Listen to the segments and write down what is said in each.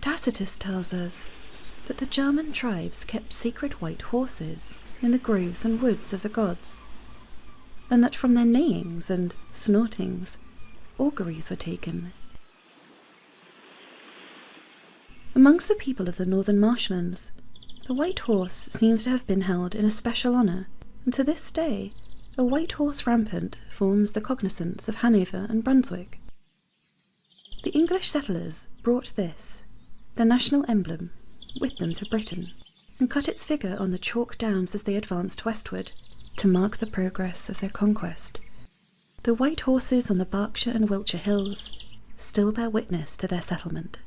Tacitus tells us that the German tribes kept secret white horses in the groves and woods of the gods, and that from their neighings and snortings, auguries were taken. Amongst the people of the northern marshlands, the white horse seems to have been held in a special honour, and to this day, a white horse rampant forms the cognizance of Hanover and Brunswick. The English settlers brought this, their national emblem, with them to Britain, and cut its figure on the chalk downs as they advanced westward, to mark the progress of their conquest. The white horses on the Berkshire and Wiltshire hills still bear witness to their settlement.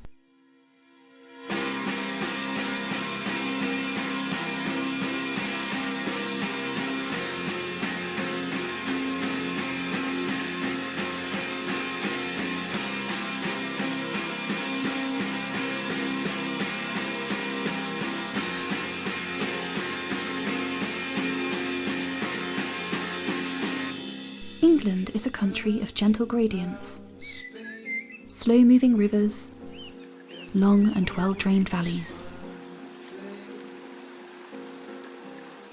England is a country of gentle gradients, slow-moving rivers, long and well-drained valleys.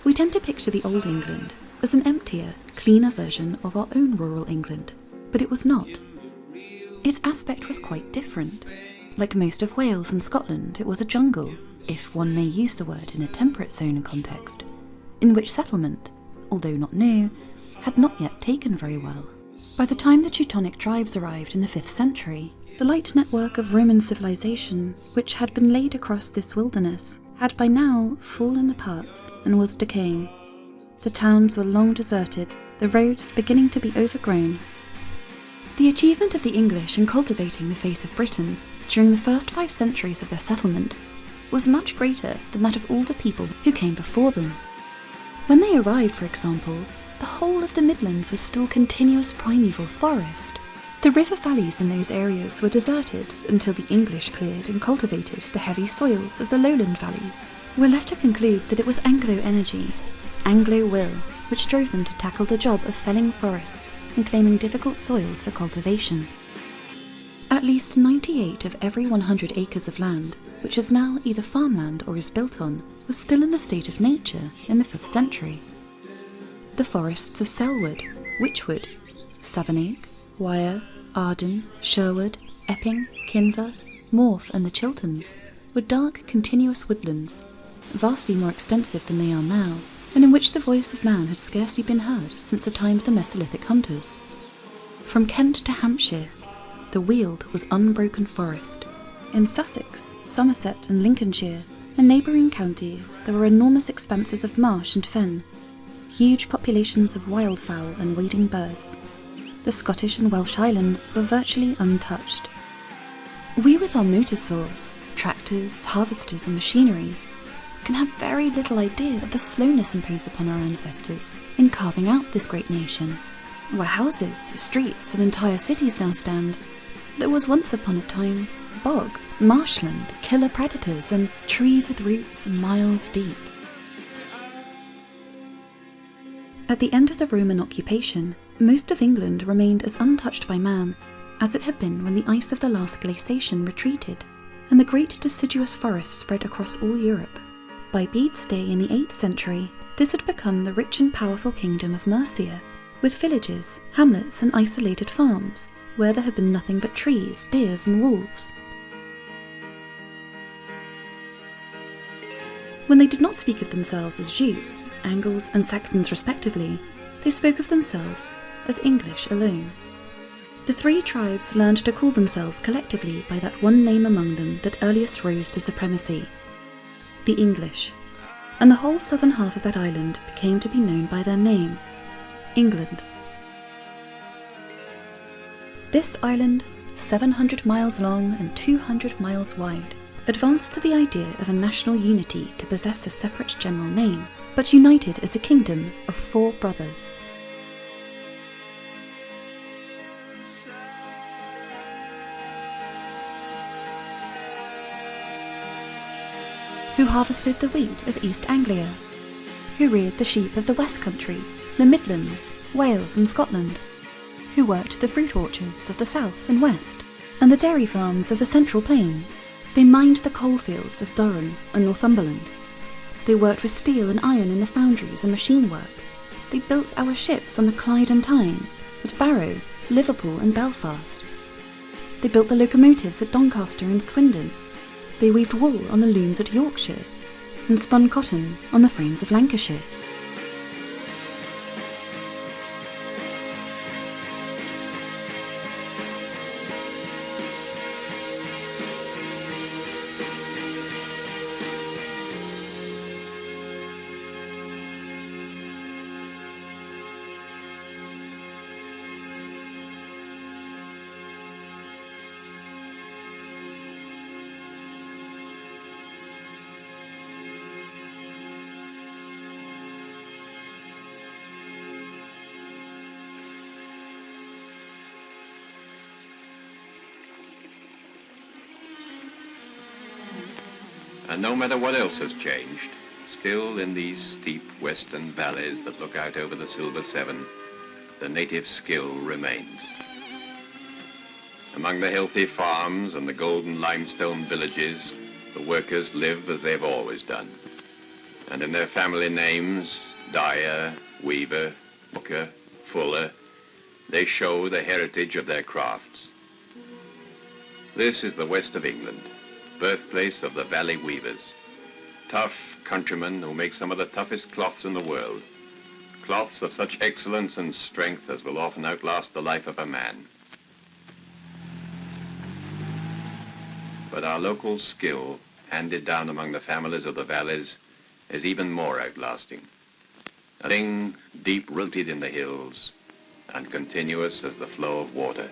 We tend to picture the Old England as an emptier, cleaner version of our own rural England, but it was not. Its aspect was quite different. Like most of Wales and Scotland, it was a jungle, if one may use the word in a temperate zone context, in which settlement, although not new, had not yet taken very well. By the time the Teutonic tribes arrived in the 5th century, the light network of Roman civilization, which had been laid across this wilderness, had by now fallen apart and was decaying. The towns were long deserted, the roads beginning to be overgrown. The achievement of the English in cultivating the face of Britain during the first 5 centuries of their settlement was much greater than that of all the people who came before them. When they arrived, for example, the whole of the Midlands was still continuous primeval forest. The river valleys in those areas were deserted until the English cleared and cultivated the heavy soils of the lowland valleys. We're left to conclude that it was Anglo energy, Anglo will, which drove them to tackle the job of felling forests and claiming difficult soils for cultivation. At least 98 of every 100 acres of land, which is now either farmland or is built on, was still in a state of nature in the 5th century. The forests of Selwood, Wychwood, Savernake, Wyre, Arden, Sherwood, Epping, Kinver, Morph and the Chilterns were dark, continuous woodlands, vastly more extensive than they are now, and in which the voice of man had scarcely been heard since the time of the Mesolithic hunters. From Kent to Hampshire, the Weald was unbroken forest. In Sussex, Somerset and Lincolnshire, and neighbouring counties, there were enormous expanses of marsh and fen, huge populations of wildfowl and wading birds. The Scottish and Welsh Highlands were virtually untouched. We with our motor saws, tractors, harvesters and machinery can have very little idea of the slowness imposed upon our ancestors in carving out this great nation. Where houses, streets and entire cities now stand, there was once upon a time bog, marshland, killer predators and trees with roots miles deep. At the end of the Roman occupation, most of England remained as untouched by man as it had been when the ice of the last glaciation retreated, and the great deciduous forests spread across all Europe. By Bede's day in the 8th century, this had become the rich and powerful kingdom of Mercia, with villages, hamlets and isolated farms, where there had been nothing but trees, deers and wolves. When they did not speak of themselves as Jews, Angles and Saxons respectively, they spoke of themselves as English alone. The 3 tribes learned to call themselves collectively by that one name among them that earliest rose to supremacy, the English, and the whole southern half of that island became to be known by their name, England. This island, 700 miles long and 200 miles wide, advanced to the idea of a national unity to possess a separate general name, but united as a kingdom of 4 brothers. Who harvested the wheat of East Anglia, who reared the sheep of the West Country, the Midlands, Wales and Scotland, who worked the fruit orchards of the South and West, and the dairy farms of the Central Plain, They mined the coalfields of Durham and Northumberland. They worked with steel and iron in the foundries and machine works. They built our ships on the Clyde and Tyne, at Barrow, Liverpool and Belfast. They built the locomotives at Doncaster and Swindon. They weaved wool on the looms at Yorkshire and spun cotton on the frames of Lancashire. And no matter what else has changed, still in these steep western valleys that look out over the Silver Severn, the native skill remains. Among the healthy farms and the golden limestone villages, the workers live as they've always done. And in their family names, Dyer, Weaver, Hooker, Fuller, they show the heritage of their crafts. This is the west of England, birthplace of the valley weavers, tough countrymen who make some of the toughest cloths in the world, cloths of such excellence and strength as will often outlast the life of a man. But our local skill, handed down among the families of the valleys, is even more outlasting. A thing deep-rooted in the hills and continuous as the flow of water.